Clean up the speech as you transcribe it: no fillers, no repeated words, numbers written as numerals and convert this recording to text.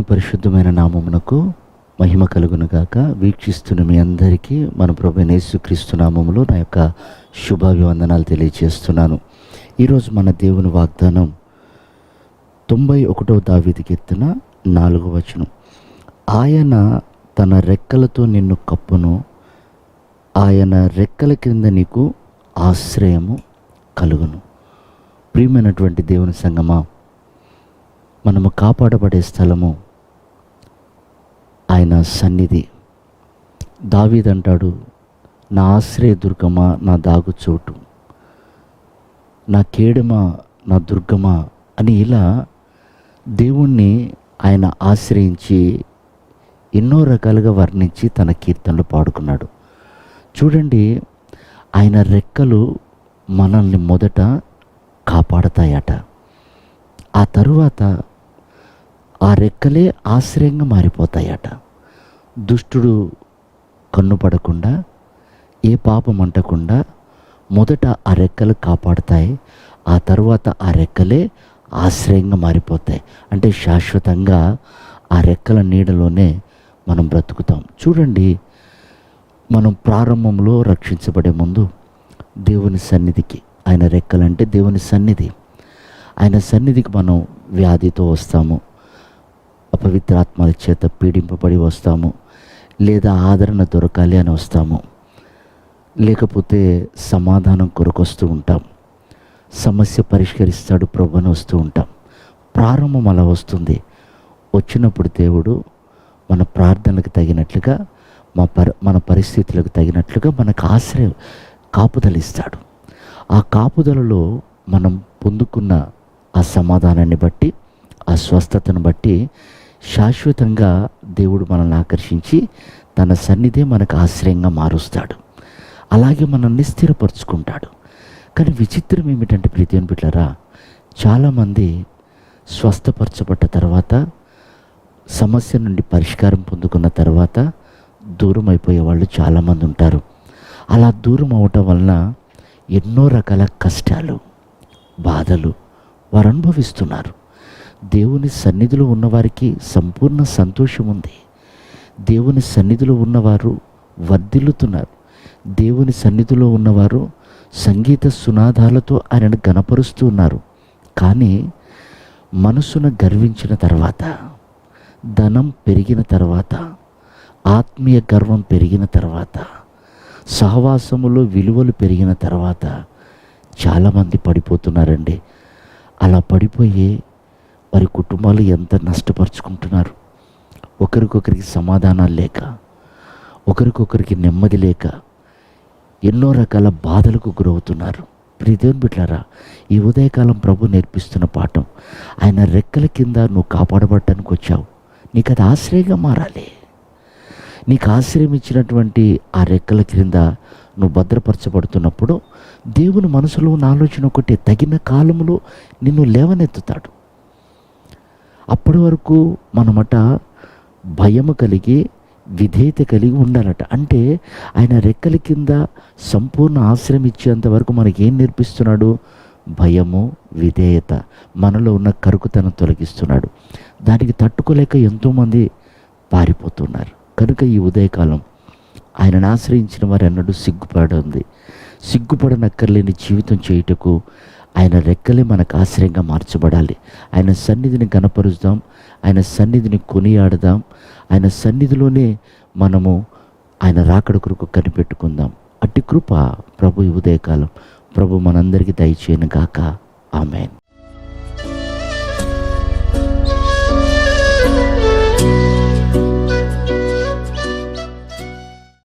దేవుని పరిశుద్ధమైన నామమునకు మహిమ కలుగును గాక. వీక్షిస్తున్న మీ అందరికీ మన ప్రభువైన యేసుక్రీస్తు నామములో నా యొక్క శుభాభివందనాలు తెలియజేస్తున్నాను. ఈరోజు మన దేవుని వాగ్దానం 91వ దావీదు కీర్తన 4వ వచనం. ఆయన తన రెక్కలతో నిన్ను కప్పును, ఆయన రెక్కల క్రింద నీకు ఆశ్రయము కలుగును. ప్రియమైనటువంటి దేవుని సంగమా, మనము కాపాడబడే స్థలము ఆయన సన్నిధి. దావీదు అంటాడు, నా ఆశ్రయ దుర్గమా, నా దాగుచోటు, నా కేడమా, నా దుర్గమా అని ఇలా దేవుణ్ణి ఆయన ఆశ్రయించి ఎన్నో రకాలుగా వర్ణించి తన కీర్తనలు పాడుకున్నాడు. చూడండి, ఆయన రెక్కలు మనల్ని మొదట కాపాడతాయట. ఆ తరువాత ఆ రెక్కలే ఆశ్రయంగా మారిపోతాయట. దుష్టుడు కన్నుపడకుండా, ఏ పాపం అంటకుండా మొదట ఆ రెక్కలు కాపాడుతాయి. ఆ తరువాత ఆ రెక్కలే ఆశ్రయంగా మారిపోతాయి. అంటే శాశ్వతంగా ఆ రెక్కల నీడలోనే మనం బ్రతుకుతాం. చూడండి, మనం ప్రారంభంలో రక్షించబడే ముందు దేవుని సన్నిధికి, ఆయన రెక్కలంటే దేవుని సన్నిధి, ఆయన సన్నిధికి మనం వ్యాధితో వస్తాము, అపవిత్రాత్మల చేత పీడింపబడి వస్తాము, లేదా ఆదరణ దొరకాలి అని వస్తాము, లేకపోతే సమాధానం కొరకు వస్తూ ఉంటాం, సమస్య పరిష్కరిస్తాడు ప్రభు అని వస్తూ ఉంటాం. ప్రారంభం అలా వస్తుంది. వచ్చినప్పుడు దేవుడు మన ప్రార్థనలకు తగినట్లుగా, మన పరిస్థితులకు తగినట్లుగా మనకు ఆశ్రయం, కాపుదలిస్తాడు. ఆ కాపుదలలో మనం పొందుకున్న ఆ సమాధానాన్ని బట్టి, ఆ స్వస్థతను బట్టి శాశ్వతంగా దేవుడు మనల్ని ఆకర్షించి తన సన్నిధే మనకు ఆశ్రయంగా మారుస్తాడు. అలాగే మనల్ని స్థిరపరుచుకుంటాడు. కానీ విచిత్రం ఏమిటంటే ప్రీతిని బిడ్డలారా, చాలామంది స్వస్థపరచబడ్డ తర్వాత, సమస్య నుండి పరిష్కారం పొందుకున్న తర్వాత దూరం అయిపోయే వాళ్ళు చాలామంది ఉంటారు. అలా దూరం అవటం వలన ఎన్నో రకాల కష్టాలు, బాధలు వారు అనుభవిస్తున్నారు. దేవుని సన్నిధిలో ఉన్నవారికి సంపూర్ణ సంతోషం ఉంది. దేవుని సన్నిధిలో ఉన్నవారు వర్ధిల్లుతున్నారు. దేవుని సన్నిధిలో ఉన్నవారు సంగీత సునాదాలతో ఆయనను గణపరుస్తూ ఉన్నారు. కానీ మనసును గర్వించిన తర్వాత, ధనం పెరిగిన తర్వాత, ఆత్మీయ గర్వం పెరిగిన తర్వాత, సహవాసములో విలువలు పెరిగిన తర్వాత చాలామంది పడిపోతున్నారండి. అలా పడిపోయి వారి కుటుంబాలు ఎంత నష్టపరుచుకుంటున్నారు. ఒకరికొకరికి సమాధానాలు లేక, ఒకరికొకరికి నెమ్మది లేక ఎన్నో రకాల బాధలకు గురవుతున్నారు. ప్రియదేవుని బిడ్డలారా, ఈ ఉదయకాలం ప్రభు నేర్పిస్తున్న పాఠం, ఆయన రెక్కల కింద నువ్వు కాపాడబడటానికి వచ్చావు. నీకు అది ఆశ్రయంగా మారాలి. నీకు ఆశ్రయం ఇచ్చినటువంటి ఆ రెక్కల క్రింద నువ్వు భద్రపరచబడుతున్నప్పుడు దేవుని మనసులో ఉన్న ఆలోచన ఒకటి, తగిన కాలంలో నిన్ను లేవనెత్తుతాడు. అప్పటి వరకు మనమట భయము కలిగి, విధేయత కలిగి ఉండాలట. అంటే ఆయన రెక్కల కింద సంపూర్ణ ఆశ్రయం ఇచ్చేంత వరకు మనకి ఏం నేర్పిస్తున్నాడు? భయము, విధేయత, మనలో ఉన్న కరుకుతనం తొలగిస్తున్నాడు. దానికి తట్టుకోలేక ఎంతోమంది పారిపోతున్నారు. కనుక ఈ ఉదయకాలం ఆయనను ఆశ్రయించిన వారు అన్నట్టు సిగ్గుపడనక్కర్లేని జీవితం చేయుటకు ఆయన రెక్కలే మనకు ఆశ్రయంగా మార్చబడాలి. ఆయన సన్నిధిని గణపరుద్దాం, ఆయన సన్నిధిని కొనియాడదాం, ఆయన సన్నిధిలోనే మనము ఆయన రాకడ కొరకు కనిపెట్టుకుందాం. అట్టి కృప ప్రభు ఈ ఉదయకాలం ప్రభు మనందరికీ దయచేయను గాక. ఆమేన్.